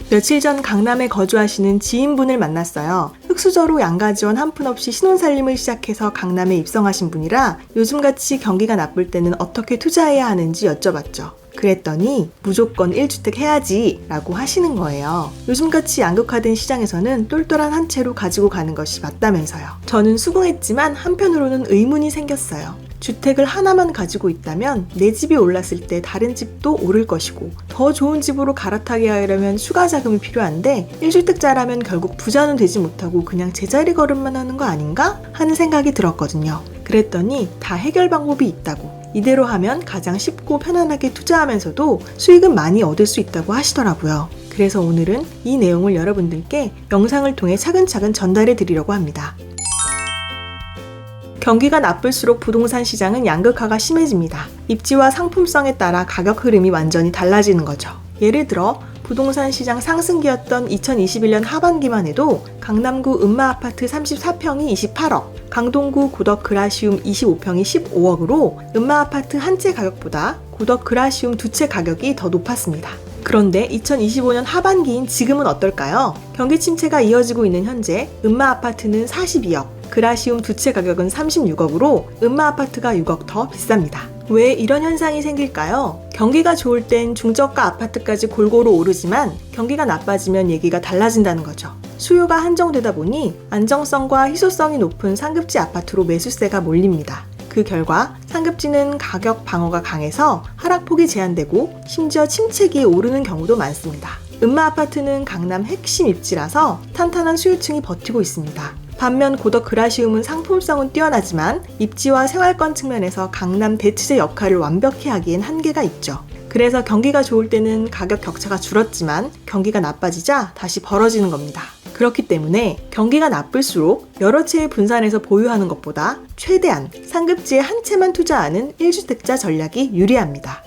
며칠 전 강남에 거주하시는 지인분을 만났어요. 흙수저로 양가지원 한 푼 없이 신혼살림을 시작해서 강남에 입성하신 분이라 요즘같이 경기가 나쁠 때는 어떻게 투자해야 하는지 여쭤봤죠. 그랬더니 무조건 1주택 해야지 라고 하시는 거예요. 요즘같이 양극화된 시장에서는 똘똘한 한 채로 가지고 가는 것이 맞다면서요. 저는 수긍했지만 한편으로는 의문이 생겼어요. 주택을 하나만 가지고 있다면 내 집이 올랐을 때 다른 집도 오를 것이고 더 좋은 집으로 갈아타게 하려면 추가 자금이 필요한데 1주택자라면 결국 부자는 되지 못하고 그냥 제자리 걸음만 하는 거 아닌가? 하는 생각이 들었거든요. 그랬더니 다 해결 방법이 있다고. 이대로 하면 가장 쉽고 편안하게 투자하면서도 수익은 많이 얻을 수 있다고 하시더라고요. 그래서 오늘은 이 내용을 여러분들께 영상을 통해 차근차근 전달해 드리려고 합니다. 경기가 나쁠수록 부동산 시장은 양극화가 심해집니다. 입지와 상품성에 따라 가격 흐름이 완전히 달라지는 거죠. 예를 들어 부동산 시장 상승기였던 2021년 하반기만 해도 강남구 음마아파트 34평이 28억, 강동구 고덕 그라시움 25평이 15억으로 음마아파트 한 채 가격보다 고덕 그라시움 두 채 가격이 더 높았습니다. 그런데 2025년 하반기인 지금은 어떨까요? 경기 침체가 이어지고 있는 현재 음마아파트는 42억, 그라시움 두 채 가격은 36억으로 음마아파트가 6억 더 비쌉니다. 왜 이런 현상이 생길까요? 경기가 좋을 땐 중저가 아파트까지 골고루 오르지만 경기가 나빠지면 얘기가 달라진다는 거죠. 수요가 한정되다 보니 안정성과 희소성이 높은 상급지 아파트로 매수세가 몰립니다. 그 결과 상급지는 가격 방어가 강해서 하락폭이 제한되고 심지어 침체기에 오르는 경우도 많습니다. 음마아파트는 강남 핵심 입지라서 탄탄한 수요층이 버티고 있습니다. 반면 고덕 그라시움은 상품성은 뛰어나지만 입지와 생활권 측면에서 강남 대치제 역할을 완벽히 하기엔 한계가 있죠. 그래서 경기가 좋을 때는 가격 격차가 줄었지만 경기가 나빠지자 다시 벌어지는 겁니다. 그렇기 때문에 경기가 나쁠수록 여러 채의 분산해서 보유하는 것보다 최대한 상급지에 한 채만 투자하는 1주택자 전략이 유리합니다.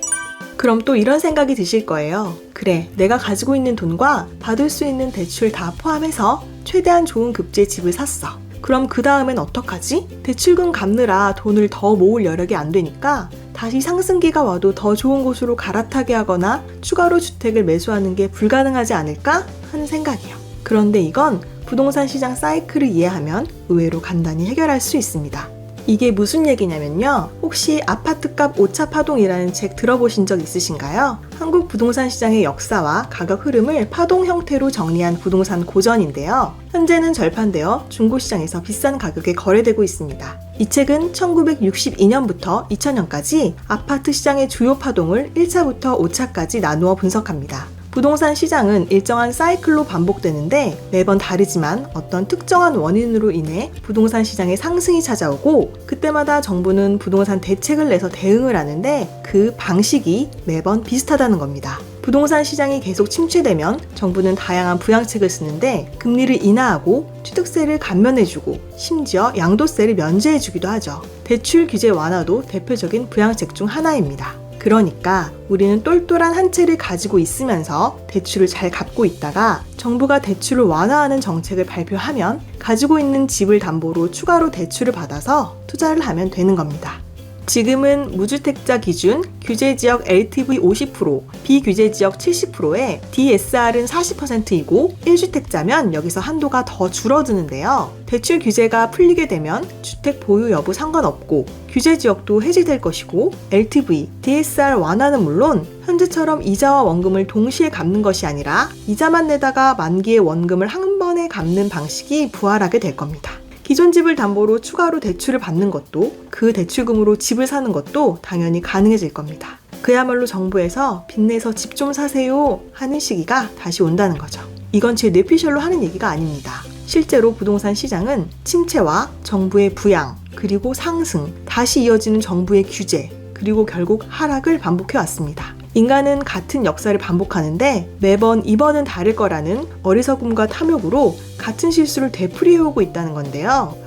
그럼 또 이런 생각이 드실 거예요. 그래, 내가 가지고 있는 돈과 받을 수 있는 대출 다 포함해서 최대한 좋은 급지의 집을 샀어. 그럼 그 다음엔 어떡하지? 대출금 갚느라 돈을 더 모을 여력이 안 되니까 다시 상승기가 와도 더 좋은 곳으로 갈아타게 하거나 추가로 주택을 매수하는 게 불가능하지 않을까 하는 생각이에요. 그런데 이건 부동산 시장 사이클을 이해하면 의외로 간단히 해결할 수 있습니다. 이게 무슨 얘기냐면요. 혹시 아파트값 오차 파동이라는 책 들어보신 적 있으신가요? 한국 부동산 시장의 역사와 가격 흐름을 파동 형태로 정리한 부동산 고전인데요. 현재는 절판되어 중고시장에서 비싼 가격에 거래되고 있습니다. 이 책은 1962년부터 2000년까지 아파트 시장의 주요 파동을 1차부터 5차까지 나누어 분석합니다. 부동산 시장은 일정한 사이클로 반복되는데 매번 다르지만 어떤 특정한 원인으로 인해 부동산 시장에 상승이 찾아오고 그때마다 정부는 부동산 대책을 내서 대응을 하는데 그 방식이 매번 비슷하다는 겁니다. 부동산 시장이 계속 침체되면 정부는 다양한 부양책을 쓰는데 금리를 인하하고 취득세를 감면해주고 심지어 양도세를 면제해주기도 하죠. 대출 규제 완화도 대표적인 부양책 중 하나입니다. 그러니까 우리는 똘똘한 한 채를 가지고 있으면서 대출을 잘 갚고 있다가 정부가 대출을 완화하는 정책을 발표하면 가지고 있는 집을 담보로 추가로 대출을 받아서 투자를 하면 되는 겁니다. 지금은 무주택자 기준 규제지역 LTV 50%, 비규제지역 70%에 DSR은 40%이고 1주택자면 여기서 한도가 더 줄어드는데요. 대출 규제가 풀리게 되면 주택 보유 여부 상관없고 규제지역도 해제될 것이고 LTV, DSR 완화는 물론 현재처럼 이자와 원금을 동시에 갚는 것이 아니라 이자만 내다가 만기의 원금을 한 번에 갚는 방식이 부활하게 될 겁니다. 기존 집을 담보로 추가로 대출을 받는 것도 그 대출금으로 집을 사는 것도 당연히 가능해질 겁니다. 그야말로 정부에서 빚내서 집 좀 사세요 하는 시기가 다시 온다는 거죠. 이건 제 뇌피셜로 하는 얘기가 아닙니다. 실제로 부동산 시장은 침체와 정부의 부양, 그리고 상승, 다시 이어지는 정부의 규제, 그리고 결국 하락을 반복해왔습니다. 인간은 같은 역사를 반복하는데 매번 이번은 다를 거라는 어리석음과 탐욕으로 같은 실수를 되풀이해오고 있다는 건데요.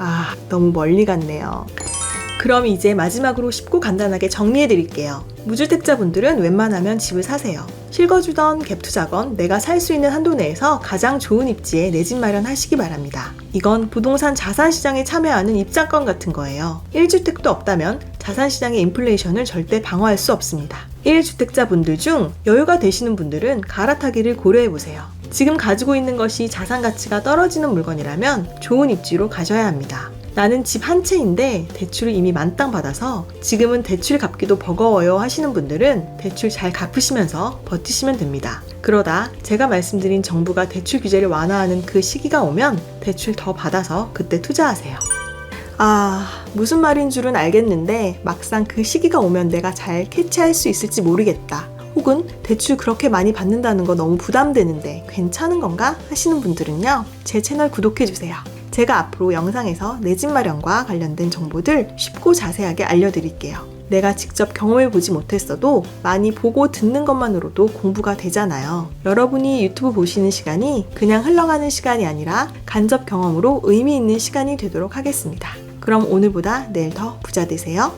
너무 멀리 갔네요. 그럼 이제 마지막으로 쉽고 간단하게 정리해드릴게요. 무주택자분들은 웬만하면 집을 사세요. 실거주던 갭투자건 내가 살 수 있는 한도 내에서 가장 좋은 입지에 내 집 마련하시기 바랍니다. 이건 부동산 자산시장에 참여하는 입장권 같은 거예요. 1주택도 없다면 자산시장의 인플레이션을 절대 방어할 수 없습니다. 1주택자분들 중 여유가 되시는 분들은 갈아타기를 고려해보세요. 지금 가지고 있는 것이 자산 가치가 떨어지는 물건이라면 좋은 입지로 가셔야 합니다. 나는 집 한 채인데 대출을 이미 만땅 받아서 지금은 대출 갚기도 버거워요 하시는 분들은 대출 잘 갚으시면서 버티시면 됩니다. 그러다 제가 말씀드린 정부가 대출 규제를 완화하는 그 시기가 오면 대출 더 받아서 그때 투자하세요. 무슨 말인 줄은 알겠는데 막상 그 시기가 오면 내가 잘 캐치할 수 있을지 모르겠다. 혹은 대출 그렇게 많이 받는다는 거 너무 부담되는데 괜찮은 건가? 하시는 분들은요. 제 채널 구독해주세요. 제가 앞으로 영상에서 내 집 마련과 관련된 정보들 쉽고 자세하게 알려드릴게요. 내가 직접 경험해보지 못했어도 많이 보고 듣는 것만으로도 공부가 되잖아요. 여러분이 유튜브 보시는 시간이 그냥 흘러가는 시간이 아니라 간접 경험으로 의미 있는 시간이 되도록 하겠습니다. 그럼 오늘보다 내일 더 부자 되세요.